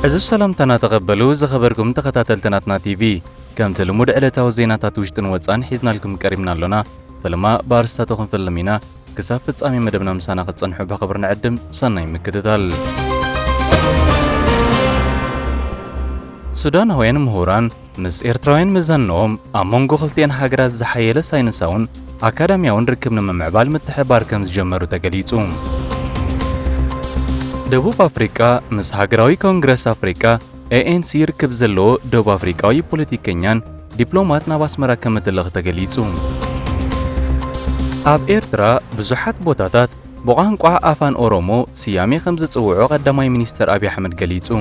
حزب سلامتنا تقبلوا زخبركم تخطاتلتناتنا تي في كم تلمود علتاو زيناتات وشتن وصان حيزنا لكم كريمنا لنا فلما بارستاتكم فلمينا كساف فصامي مدبنا مسانا قصنحو بخبرنا عدم صناي مكتتال سودان هوين مهوران مس إيرتراوين مزنوم أمونغو خلطين حاجرات زحيلة ساينساون أكاديمياون ركبنا ممعبال متحبار كمز جمرو تقليتهم ደቡብ አፍሪካ ምስ ሃገራዊ ኮንግረስ አፍሪካ ANC ርክብ ዘሎ ደቡብ አፍሪካዊ ፖለቲከኛን ዲፕሎማት ናብ አስመራ ከመተለኽ ተገሊጹ። ኣብ ኤርትራ ብዙሓት ቦታታት ብቋንቋ ኣፋን ኦሮሞ ስያሜ ከም ዝጽውዑ ቀዳማይ ሚኒስትር አብይ አሕመድ ገሊጹ።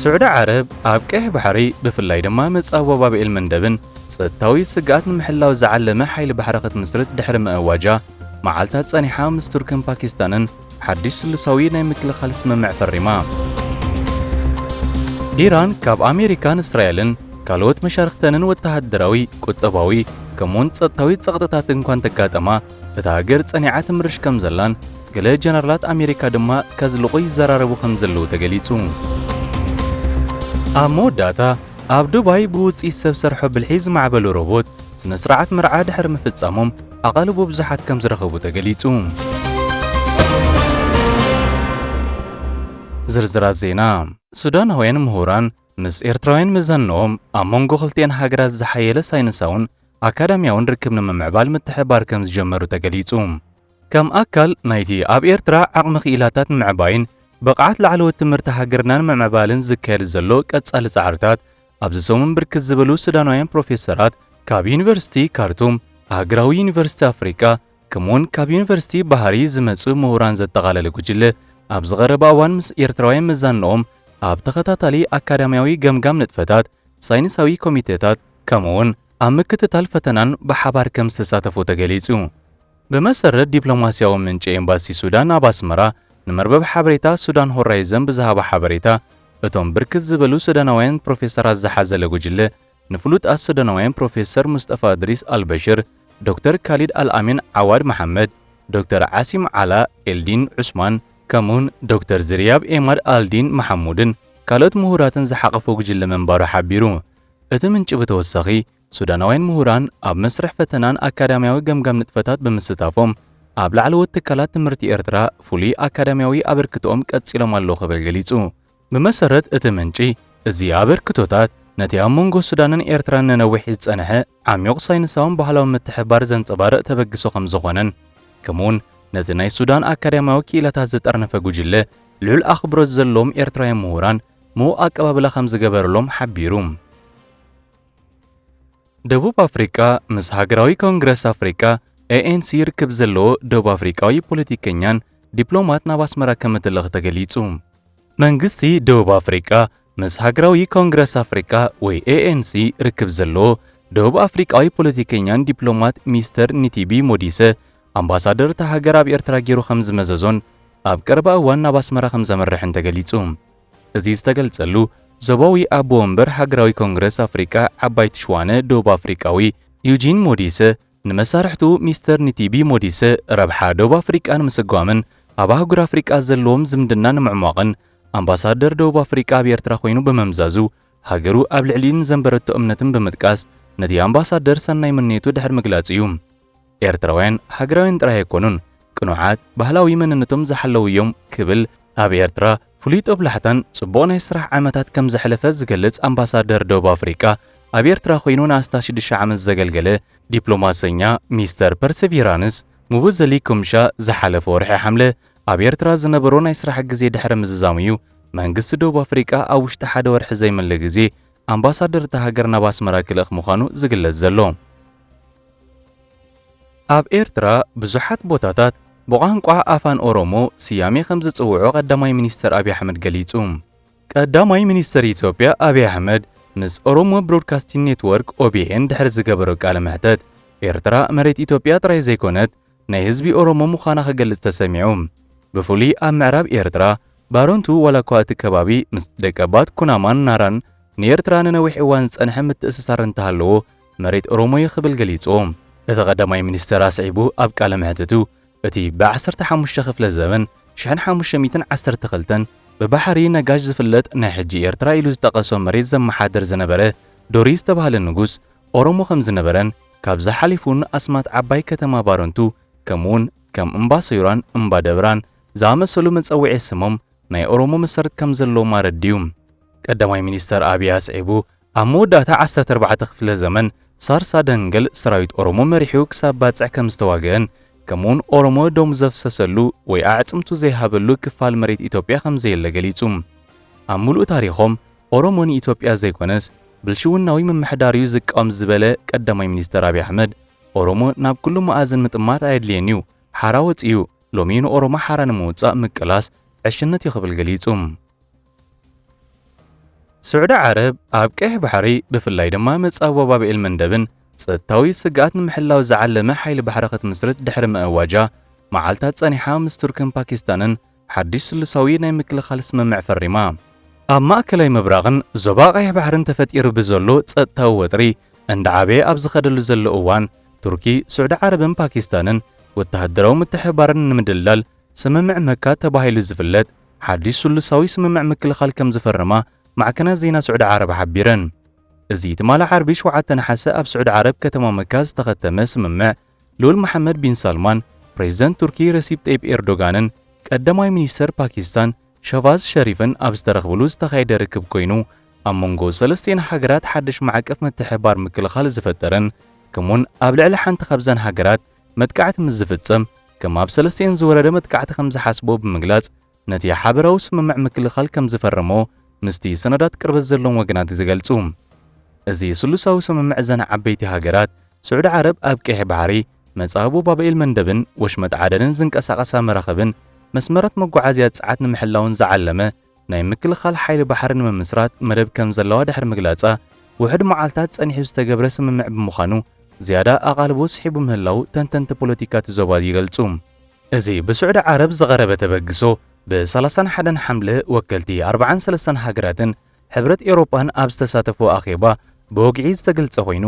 ስዑድ ዓረብ ኣብ ቀይሕ ባሕሪ ብፍላይ ድማ መጻወ ባብኤል መንደብን ጸጥታዊ ስጋት ንምሕላው ዝዓለመ ሓይሊ ባሕሪ ክትምስርት ድሕሪ ምእዋጃ መዓልታት ጸኒሓ ምስ ቱርክን ፓኪስታንን حديث سلساوي ناي مكلخال سممع فريما إيران كاب أمريكان إسرائيلن كالوت مشارختنن والتهدراوي كتباوي كمون تصطاوي تسقطتاتن كوان تكاتما بتاغر تصنيعات مرش كمزلان قل جنرالات أمريكا دما كازلقوي زراربو خمزلو تقليتو أمو داتا أب دبي بوتس إساب سرحو بالحيز معبلو روبوت سنسرعات مرعاد حرم فتسامم أقالبو بزحات كمزرخبو تقليتو زرزرات زينا سودان هوين مهوران مس إيرتراوين مزنوم أمونغو خلطين حاجرات زحيلة ساينساون أكاديمياون ركبنا ممعبال متحبار كمز جمرو تقليتهم كم أكل نايتي أب إيرترا عقم خيلاتات ممعباين بقعات لعلو التمرت حاجرنان ممعبالن زكير زلو كتسأل زعرتات أبزسومن بركز زبلو سودانوين بروفيسورات كاب يونيفرسيتي كارتوم هاجراوي يونيفرسيتي أفريكا كمون كاب يونيفرسيتي بحري زمتسو مهوران زتغالل كجلة ኣብ ዝቐረበ እዋን ምስ ኤርትራውያን መዛንኦም ኣብ ተኸታታሊ ኣካዳሚያዊ ገምጋም ንጥፈታት ሳይንሳዊ ኮሚቴታት ከምኡውን ኣብ ምክትታል ፈተናን ብሓባር ከም ዝተሳተፉ ተገሊጹ። ብመሰረት ዲፕሎማስያዊ ምንጪ ኤምባሲ ሱዳን ኣብ ኣስመራ ንመርበብ ሓበሬታ ሱዳን ሆራይዘን ብዝሃበ ሓበሬታ እቶም ብርክት ዝበሉ ሱዳናውያን ፕሮፌሰራት ዝሓዘለ ጉጅለ ንፍሉጣት ሱዳናውያን ፕሮፌሰር ሙስጠፋ እድሪስ አልበሽር፣ ዶክተር ካሊድ አልአሚን ዓዋድ መሐመድ፣ ዶክተር ዓሲም ዓላ ኤልዲን ዑስማን كمون دكتور زرياب إيمار آلدين محمودن كالوت مهوراتن زحقفو جل منبارو حبيرو اتمن چبت وسخي سودانوين مهوران اب مسرح فتنان اكاديمياوي گمگم نتفتات بمستافوم اب لعلوت تكالات تمرتي إرترا فولي اكاديمياوي ابركتوم قصيلوم الله خبل گليصو بمسرت اتمنچي ازي ابركتوتات نتي امونغو سودانن إرتران نوحي صنحه عميق ساينساون بحلاو متحبار زنصبارق تبگسو خم زخونن كمون نتي ناي سودان أكاديمياوي كيلاتات زطرنفه ጉጅለ ልዑል ኣኽብሮት ዘለዎም ኤርትራውያን ምሁራን ሞ ኣቀባብላ ከም ዝገበረሎም ሓቢሩም። ደቡብ አፍሪካ ምስ ሃገራዊ ኮንግረስ አፍሪካ ANC ርክብ ዘለዎ ደቡብ አፍሪካዊ ፖለቲከኛን ዲፕሎማት ናብ ኣስመራ ከመተለኽ ተገሊጹ። መንግስቲ ደቡብ አፍሪካ ምስ ሃገራዊ ኮንግረስ አፍሪካ ወይ ANC ርክብ ዘለዎ ደቡብ አፍሪካዊ ፖለቲከኛን ዲፕሎማት ሚስተር ኒቲቢ ሞዲሰ أمباسادر تهاجر أب إرترا جيرو خمز مزازون أب كربا وانا باسمرا خمز مرحن تغليتوم أزيز تغلتسلو زباوي أبو أمبر هاجراوي كونغرس أفريكا عبايت شوانة دوب أفريكاوي يوجين موديسة نمسارحتو ميستر نتيبي موديسة ربحا دوب أفريكا نمسقوامن أبا هاجر أفريكا زلوم زمدنان معماقن أمباسادر دوب أفريكا أب إرترا خوينو بممزازو هاجرو أبل علين زنبرتو أمنتن بمدكاس ندي أمباسادر سناي منيتو دحر مقلاتيوم ኤርትራውያን ሃገራውያን ጥራይ ኣይኮኑን ቅኑዓት ባህላዊ መንነቶም ዝሓለውዮም ክብል ኣብ ኤርትራ ፍሉይ ጦብላሕታን ጽቡቕ ናይ ስራሕ ዓመታት ከም ዘሕለፈ ዝገልጽ ኣምባሳደር ደቡብ አፍሪካ ኣብ ኤርትራ ኮይኑ ንኣስታ 6 ዓመት ዘገልገለ ዲፕሎማሰኛ ሚስተር ፐርሰቪራንስ ሙቡዘሊ ኩምሻ ዝሓለፈ ወርሒ ሐምለ ኣብ ኤርትራ ዝነበሮ ናይ ስራሕ ግዜ ድሕሪ ምዝዛም እዩ መንግስቲ ደቡብ አፍሪካ ኣብ ውሽጢ ሓደ ወርሒ ዘይመለ ግዜ ኣምባሳደር ተሃገር ናብ ኣስመራ ክልእኽ ምዃኑ ዝግለጽ ዘሎ። ኣብ ኤርትራ ብዙሓት ቦታታት ብቋንቋ ኣፋን ኦሮሞ ስያሜ ከም ዝጽውዑ ቀዳማይ ሚኒስትር አብይ አሕመድ ገሊጹ። ቀዳማይ ሚኒስትር ኢትዮጵያ አብይ አሕመድ ምስ ኦሮሞ ብሮድካስቲንግ ኔትወርክ OBN ድሕሪ ዝገበሮ ቃለ መሕተት ኤርትራ መሬት ኢትዮጵያ ጥራይ ዘይኮነት ናይ ህዝቢ ኦሮሞ ምዃና ክገልጽ ተሰሚዑ። ብፍሉይ ኣብ ምዕራብ ኤርትራ ባሮንቱ ወላኳ እቲ ከባቢ ምስ ደቀባት ኩናማን ናራን ንኤርትራ ንነዊሕ እዋን ዝጸንሐ ምትእስሳር እንተሃለዎ መሬት ኦሮሞ ይኽብል ገሊጾም። እቲ ቀዳማይ ሚኒስትር ኣስዒቡ ኣብ ቃለ መሕተቱ እቲ ብ15 ክፍለ ዘመን 1512 ببحري نجاج زفلت نحجي إرترا إلو زتقصو مريز زمحادر زنبره دوريس تبهل النجوس أورومو خم زنبرن كابز حليفون أسمات عباي كتما بارونتو كمون كم أمبا سيران أمبا دبران زامسلو متصوعي السموم ناي أورومو مسرت كم زلو مارديوم قدماي مينستر أبي أسعبو أمود داتا عستا تربعة تخفل زمن صار سادنجل سراويت أورومو مريحيو كسابات سعكم مستواغن كمون أورومو دوم زفسسلو ويأعتمتو زي هابلو كفال مريت إيتوبيا خمزي اللقليتوم أمولو تاريخهم أوروموني إيتوبيا زي كونس بلشون ناوي من محداريو زك أم زبالة قدماي مينستر أبي أحمد أورومو ناب كل مؤازن متمات عيدلينيو حراوت إيو لومينو أورومو حران موتسا مكلاس عشنة يخبل قليتوم سعود عرب أبكيه بحري بفلاي دما متصاوبا بابي المندبن ጸጥታዊ ስጋት ንምሕላው ዝዓለመ ሓይሊ ባሕሪ ክትምስረት ድሕሪ ምእዋጃ መዓልታት ጸኒሓ ምስ ቱርክን ፓኪስታንን ሓድሽ ስሉሳዊ ናይ ምክልኻል ስምምዕ ፈሪማ ኣብ ማእከላይ ምብራቕን ዞባ ቀይሕ ባሕርን ተፈጢሩ ብዘሎ ጸጥታዊ ወጥሪ እንዳዓበየ ኣብ ዝኸደሉ ዘሎ እዋን ቱርኪ ስዑድ ዓረብን ፓኪስታንን ወተሃደራዊ ምትሕብባርን ንምድላል ስምምዕ መካ ተባሂሉ ዝፍለጥ ሓድሽ ስሉሳዊ ስምምዕ ምክልኻል ከም ዝፈርማ ማዕከናት ዜና ስዑድ ዓረብ ሓቢረን እዚ ትማላ ዓርቢ 7 ነሓሰ ኣብ ስዑድ ዓረብ ከተማ መካ ዝተኸተመ ስምምዕ ልዑል መሐመድ ቢን ሳልማን ፕሬዝደንት ቱርኪ ረሲብ ጠይብ ኤርዶጋንን ቀዳማይ ሚኒስተር ፓኪስታን ሸቫዝ ሸሪፍን ኣብ ዝተረኽብሉ ዝተኻየደ ርክብ ኮይኑ ኣብ መንጎ ሰለስቲአን ሃገራት ሓድሽ ማዕቀፍ ምትሕብባር ምክልኻል ዝፈጠረን ከምኡውን ኣብ ልዕሊ ሓንቲ ካብዘን ሃገራት መጥቃዕቲ ምስ ዝፍጸም ከም ኣብ ሰለስቲአን ዝወረደ መጥቃዕቲ ከም ዝሓስቦ ብምግላጽ ነቲ ሓበራዊ ስምምዕ ምክልኻል ከም ዝፈረሞ ምስቲ ሰነዳት ቅርበት ዘለዎም ወገናት ዝገልጹ እዚ ስሉሳዊ ስምምዕ ዘን ዓበይቲ ሃገራት ስዑድ ዓረብ ኣብ ቀይሕ ባሕሪ መጻቡ ባብኤል መንደብን ወሽመጥ ዓደንን ዝንቀሳቐሳ መራኸብን መስመራት መጓዓዝያ ጸዓት ንምሕላውን ዝዓለመ ናይ ምክልኻል ሓይሊ ባሕሪ ንምምስራት መደብ ከም ዘለዋ ድሕሪ ምግላጻ ውሕድ መዓልታት ጸኒሑ ዝተገብረ ስምምዕ ብምዃኑ ዝያዳ ኣቓልቦ ስሒቡ ምህላው ተንተንቲ ፖለቲካ ዞባ ይገልጹ እዚ ብስዑድ ዓረብ ዝቐረበ ተበግሶ ብ31 ሐምለ ወከልቲ 43 ሃገራትን ሕብረት ኤውሮፓን ኣብ ዝተሳተፉ ኣኼባ ብወግዒ ዝተገልጸ ኮይኑ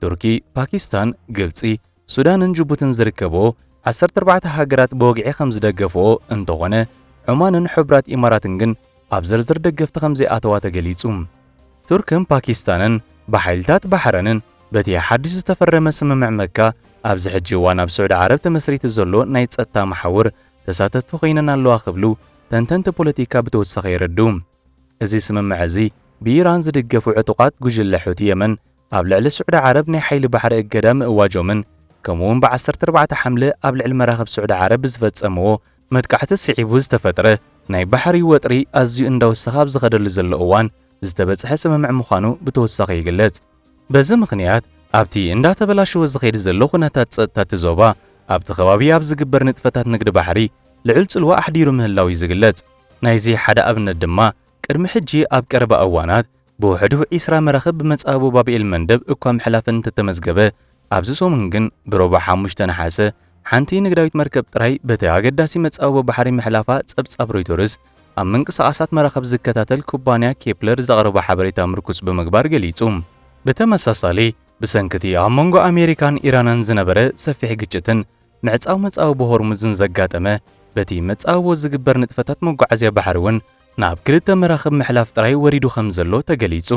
ቱርኪ፣ ፓኪስታን፣ ግብጺ፣ ሱዳንን ጅቡትን ዝርከብዎ 14 ሃገራት ብወግዒ ከም ዝደገፍዎ እንተኾነ ዑማንን ሕብራት ኢማራትን ግን ኣብ ዝርዝር ደገፍቲ ከም ዘይኣተዋ ተገሊጹ ቱርክን ፓኪስታንን ብሓይልታት ባሕረንን በቲ ሓድሽ ዝተፈረመ ስምምዕ መካ ኣብዚ ሕጂ እዋን ኣብ ስዑድ ዓረብ ተመስሪቱ ዘሎ ናይ ጸጥታ መሓውር ተሳተፍቲ ኮይነን ኣለዋ ክብሉ ተንተንቲ ፖለቲካ ብተወሳኺ ይረዱ እዚ ስምምዕ እዚ ብኢራን ዝድገፉ ዕጡቓት ጉጅለ ሑቲ የመን ኣብ ልዕሊ ስዑድ ዓረብ ናይ ሓይሊ ባሕሪ እገዳ ምእዋጆምን ከምኡውን ብ14 ሐምለ ኣብ ልዕሊ መራኸብ ስዑድ ዓረብ ዝፈጸምዎ መጥቃዕቲ ስዒቡ ዝተፈጥረ ናይ ባሕሪ ወጥሪ ኣዝዩ እንዳወሰኸ ኣብ ዝኸደሉ ዘሎ እዋን ዝተበጽሐ ስምምዕ ምዃኑ ብተወሳኺ ይግለጽ በዚ ምኽንያት ኣብቲ እንዳተበላሸወ ዝኸይድ ዘሎ ኩነታት ጸጥታ ትዞባ ኣብቲ ከባቢ ኣብ ዝግበር ንጥፈታት ንግዲ ባሕሪ ልዑል ጽልዋ ኣሕዲሩ ምህላው እዩ ዝግለጽ ናይዚ ሓደ ኣብነት ድማ ቅድሚ ሕጂ ኣብ ቀረባ እዋናት ብውሕዱ 20 መራኸብ ብመጻቡ ባብኤል መንደብ እኳ ምሕላፍን ተተመዝገበ ኣብዚ ሰሙን ግን ብሮባ 5 ነሓሰ ሓንቲ ንግዳዊት መርከብ ጥራይ በቲ ኣገዳሲ መጻቡ ባሕሪ ምሕላፋ ጸብጻብ ሮይተርስ ኣብ ምንቅስቓሳት መራኸብ ዝከታተል ኩባንያ ኬፕለር ዘቕረበ ሓበሬታ ምርኩስ ብምግባር ገሊጹ ብተመሳሳሊ ብሰንኪቲ ኣብ መንጎ ኣሜሪካን ኢራንን ዝነበረ ሰፊሕ ግጭትን ምዕጻው መጻቡ ብሆርሙዝን ዘጋጠመ በቲ መጻቡ ዝግበር ንጥፈታት መጓዓዝያ ባሕሪ እውን ናብ ክልተ መራኸብ ምሕላፍ ጥራይ ወሪዱ ከም ዘሎ ተገሊጹ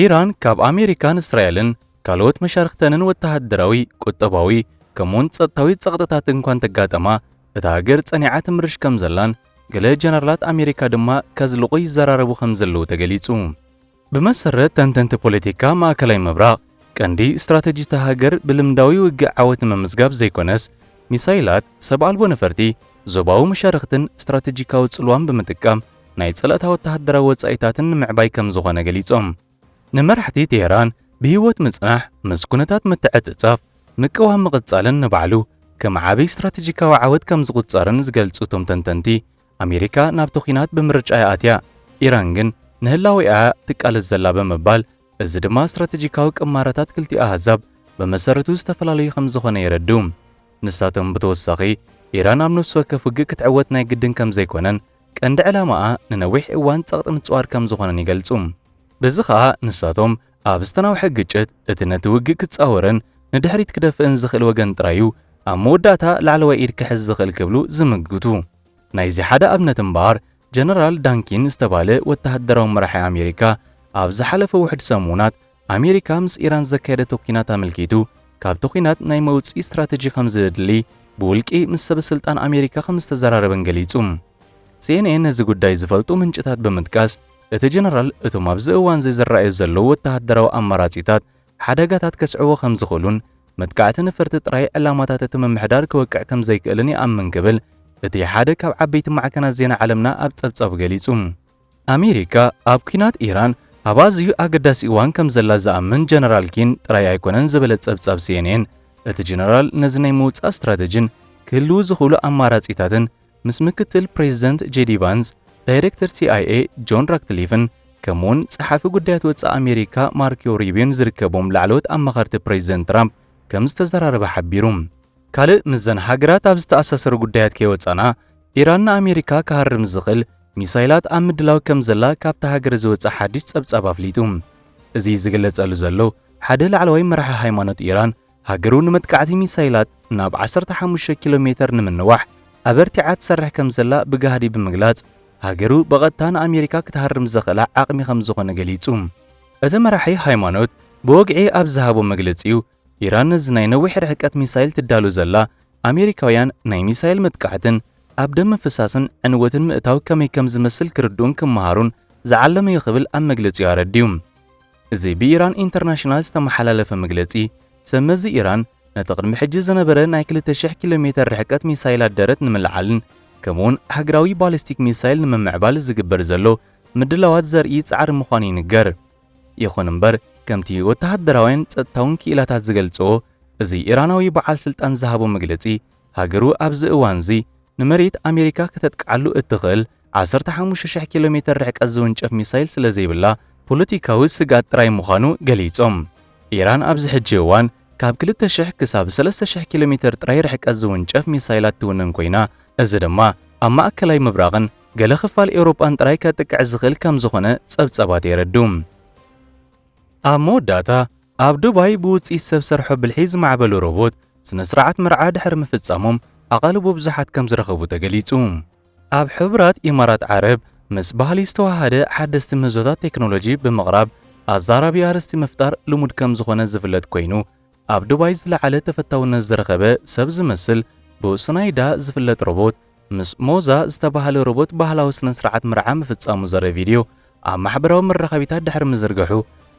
ኢራን ካብ ኣሜሪካን እስራኤልን ካልኦት መሻርክተንን ወተሃደራዊ ቁጠባዊ ከምኡውን ጸጥታዊ ጸቕጥታት እንኳን ተጋጠማ እታ ሃገር ጸኒዓ ትምርሽ ከም ዘላን ገለ ጀነራላት ኣሜሪካ ድማ ከዝልቑ ይዘራረቡ ከም ዘለዉ ተገሊጹ ብመሰረት ተንተንቲ ፖለቲካ ማእከላይ ምብራቕ ቀንዲ ስትራቴጂታ ሃገር ብልምዳዊ ውግእ ዓወት መምዝጋብ ዘይኮነስ ሚሳይላት ሰብ ኣልቦ ነፈርቲ ዞባዊ መሻርክትን ስትራቴጂካዊ ጽልዋን ብምጥቃም ናይ ጸለእታ ወተሃደራዊ ወጻኢታትን ንምዕባይ ከም ዝኾነ ገሊጾም ንመራሕቲ ቴሄራን ብህይወት ምጽናሕ ምስ ኩነታት ምትዕጽጻፍ ምቅዋም ምቕጻልን ንባዕሉ ከም ዓበይ ስትራቴጂካዊ ዓወት ከም ዝቝጸርን ዝገልጹ እቶም ተንተንቲ ኣሜሪካ ናብቲ ኺናት ብምርጫ ኣትያ ኢራን ግን ንህላዊኣ ትቃለስ ዘላ ብምባል እዚ ድማ ስትራቴጂካዊ ቅማረታት ክልቲኡ ኣህዛብ ብመሰረቱ ዝተፈላለዩ ከም ዝኾነ ይረዱ ንሳቶም ብተወሳኺ ኢራን ኣብ ነፍሲ ወከፍ ውግእ ክትዕወት ናይ ግድን ከም ዘይኮነን ቀንዲ ዕላማኣ ንነዊሕ እዋን ጸቕጢ ምጽዋር ከም ዝኾነን ይገልጹ በዚ ኸኣ ንሳቶም ኣብ ዝተናውሐ ግጭት እቲ ነቲ ውግእ ክትጻወርን ንድሕሪት ክደፍእን ዝኽእል ወገን ጥራዩ ኣብ መወዳእታ ላዕለዋይ ኢድ ክሕዝ ዝኽእል ክብሉ ዝምግቱ ናይዚ ሓደ ኣብነት እምበር ጀነራል ዳንኪን ዝተባለ ወተሃደራዊ መራሒ ኣሜሪካ ኣብ ዝሓለፈ ውሕድ ሰሙናት ኣሜሪካ ምስ ኢራን ዘካየደቶ ኩናት ኣመልኪቱ ካብቲ ኩናት ናይ መውፅኢ ስትራቴጂ ከም ዝድሊ ብውልቂ ምስ ሰበስልጣን ኣሜሪካ ከም ዝተዘራረበን ገሊጹ። CNN ነዚ ጉዳይ ዝፈልጡ ምንጭታት ብምጥቃስ እቲ ጀነራል እቶም ኣብዚ እዋን ዝረኣዩ ዘለዉ ወተሃደራዊ ኣማራጺታት ሓደጋታት ከስዕቦ ከም ዝኽእሉን መጥቃዕቲ ነፈርቲ ጥራይ ዕላማታት እቲ ምምሕዳር ክወቅዕ ከም ዘይክእልን ይኣምን ክብል እቲ ሓደ ካብ ዓበይቲ ማዕከናት ዜና ዓለምና ኣብ ጸብጻብ ገሊጹ። ኣሜሪካ ኣብ ኩናት ኢራን ኣብ ኣዝዩ ኣገዳሲ እዋን ከም ዘላ ዝኣምን ጀነራል ኪን ጥራይ ኣይኮነን ዝበለ ጸብጻብ CNN እቲ ጀነራል ነዚ ናይ ምውጻእ ስትራቴጂን ክህልው ዝኽእሉ ኣማራጺታትን ምስ ምክትል ፕሬዚደንት ጄዲ ቫንስ፣ ዳይሬክተር CIA ጆን ራትክሊፍን ከምኡውን ጸሓፊ ጉዳያት ወጻኢ ኣሜሪካ ማርኮ ሩቢዮን ዝርከቦም ላዕለዎት ኣማኸርቲ ፕሬዚደንት ትራምፕ ከም ዝተዘራረበ ሓቢሩ። ካልእ ምዘን ሃገራት ኣብ ዝተኣሳሰሩ ጉዳያት ከይወጻና ኢራን ንኣሜሪካ ክሃርም ዝኽእል ሚሳይላት ኣብ ምድላው ከም ዘላ ካብቲ ሃገር ዝወፅእ ሓድሽ ጸብጻብ ኣፍሊጡ። እዚ ዝግለጸሉ ዘሎ ሓደ ላዕለዋይ መራሒ ሃይማኖት ኢራን ሃገሩ ንመጥቃዕቲ ሚሳይላት ናብ 15 ኪሎ ሜትር ንምንዋሕ ኣበርቲዓ ትሰርሕ ከም ዘላ ብጋህዲ ብምግላጽ ሃገሩ ብቐጥታ ንኣሜሪካ ክትሃርም ዘኽእላ ዓቕሚ ከም ዝኾነ ገሊጹ። እቲ መራሒ ሃይማኖት ብወግዒ ኣብ ዝሃቦ መግለጺኡ ኢራን ነዚ ናይ ነዊሕ ርሕቀት ሚሳይል ትዳሉ ዘላ ኣሜሪካውያን ናይ ሚሳይል መጥቃዕትን ኣብ ደም ምፍሳስን ዕንወትን ምእታው ከመይ ከም ዝመስል ክርድኡን ክመሃሩን ዝዓለመ ይኽብል ኣብ መግለጺኡ ኣረዲዩ። እዚ ብኢራን ኢንተርናሽናል ዝተመሓላለፈ መግለጺ ሰመዚ ኢራን ነቲ ቅድሚ ሕጂ ዝነበረ ናይ 2000 ኪሎ ሜትር ርሕቀት ሚሳይላት ደረት ንምልዓልን ከምኡውን ሃገራዊ ባሊስቲክ ሚሳይል ንምምዕባል ዝግበር ዘሎ ምድላዋት ዘርኢ ጻዕሪ ምዃኑ ይንገር። ይኹን እምበር ከምቲ ወተሃደራውያን ጸጥታውን ክኢላታት ዝገልጽዎ እዚ ኢራናዊ በዓል ስልጣን ዝሃቦ መግለጺ ሃገሩ ኣብዚ እዋን እዚ ንመሬት ኣሜሪካ ከተጥቅዓሉ እትኽእል 15000 ኪሎ ሜትር ርሕቀት ዝውንጨፍ ሚሳይል ስለ ዘይብላ ፖለቲካዊ ስጋት ጥራይ ምዃኑ ገሊጾም። ኢራን ኣብዚ ሕጂ እዋን ካብ 2000 ክሳብ 3000 ኪሎ ሜትር ጥራይ ርሕቀት ዝውንጨፍ ሚሳይላት ትውንን ኮይና እዚ ድማ ኣብ ማእከላይ ምብራቕን ገለ ክፋል ኤውሮጳን ጥራይ ከጥቅዕ ዝኽእል ከም ዝኾነ ጸብጻባት የረዱ። ኣብ መወዳእታ ኣብ ዱባይ ብውፅኢት ሰብ ሰርሖ ብልሒ ዝማዕበሉ ሮቦት ስነ ስርዓት መርዓ ድሕሪ ምፍጻሞም ኣቓልቦ ብዙሓት ከም ዝረኸቡ ተገሊጹ። ኣብ ሕቡራት ኢማራት ዓረብ ምስ ባህሊ ዝተዋሃደ ሓደስቲ ምህዞታት ቴክኖሎጂ ብምቕራብ ኣዛራቢ ኣርእስቲ ምፍጣር ልሙድ ከም ዝኾነ ዝፍለጥ ኮይኑ ኣብ ዱባይ ዝለዓለ ተፈታውነት ዝረኸበ ሰብ ዝመስል ብስናይዳ ዝፍለጥ ሮቦት ምስ ሞዛ ዝተባሃለ ሮቦት ባህላዊ ስነ ስርዓት መርዓ ምፍጻሙ ዘርኢ ቪድዮ ኣብ ማሕበራዊ መራኸቢታት ድሕሪ ምዝርግሑ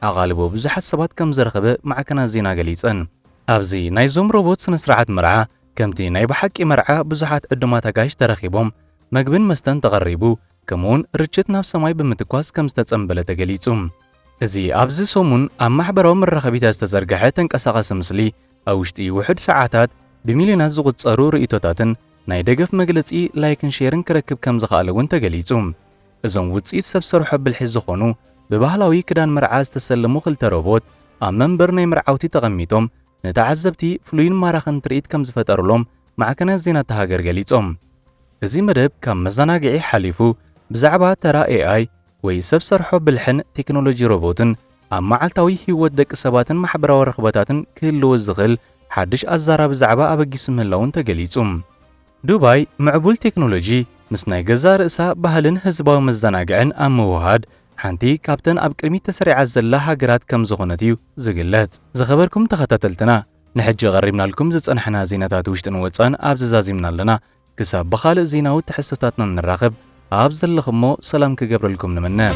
ኣቓልቦ ብዙሓት ሰባት ከም ዝረኸበ ማዕከናት ዜና ገሊጸን። ኣብዚ ናይዞም ሮቦት ስነ ስርዓት መርዓ ከምቲ ናይ ብሓቂ መርዓ ብዙሓት ዕዱማት ኣጋይሽ ተረኺቦም መግብን መስተን ተቐሪቡ ከምኡውን ርችት ናብ ሰማይ ብምትኳስ ከም ዝተጸምበለ ተገሊጹ። እዚ ኣብዚ ሰሙን ኣብ ማሕበራዊ መራኸቢታት ዝተዘርግሐ ተንቀሳቓሲ ምስሊ ኣብ ውሽጢ ውሕድ ሰዓታት ብሚልዮናት ዝቝጸሩ ርእይቶታትን ናይ ደገፍ መግለጺ ላይክን ሼርን ክረክብ ከም ዝኽኣለ እውን ተገሊጹ። እዞም ውፅኢት ሰብ ሰርሖ ብልሒ ዝኾኑ ብባህላዊ ክዳን መርዓ ዝተሰለሙ ክልተ ሮቦት ኣብ መንበር ናይ መርዓውቲ ተቐሚጦም ንተዓዘብቲ ፍሉይን ማራኽን ትርኢት ከም ዝፈጠሩሎም ማዕከናት ዜና ተሃገር ገሊጾም። እዚ መደብ ካብ መዘናግዒ ሓሊፉ ብዛዕባ ተራ AI ወይ ሰብ ሰርሖ ብልሕን ቴክኖሎጂ ሮቦትን ኣብ መዓልታዊ ህይወት ደቂ ሰባትን ማሕበራዊ ረኽበታትን ክህልዎ ዝኽእል ሓድሽ ኣዛራቢ ዛዕባ ኣበጊሱ ምህላውን ተገሊጹ። ዱባይ ምዕቡል ቴክኖሎጂ ምስ ናይ ገዛ ርእሳ ባህልን ህዝባዊ መዘናግዕን ኣብ ምውሃድ ሓንቲ ካብተን ኣብ ቅድሚት ተሰሪዓ ዘላ ሃገራት ከም ዝኾነት እዩ ዝግለጽ። ዝኸበርኩም ተኸታተልትና ንሕጂ ቀሪብናልኩም ዝጸንሕና ዜናታት ውሽጥን ወጻን ኣብ ዝዛዚምና ኣለና። ክሳብ ብኻልእ ዜናዊ ትሕዝቶታትና ንራኸብ ኣብ ዘለኹሞ ሰላም ክገብረልኩም ንመነ።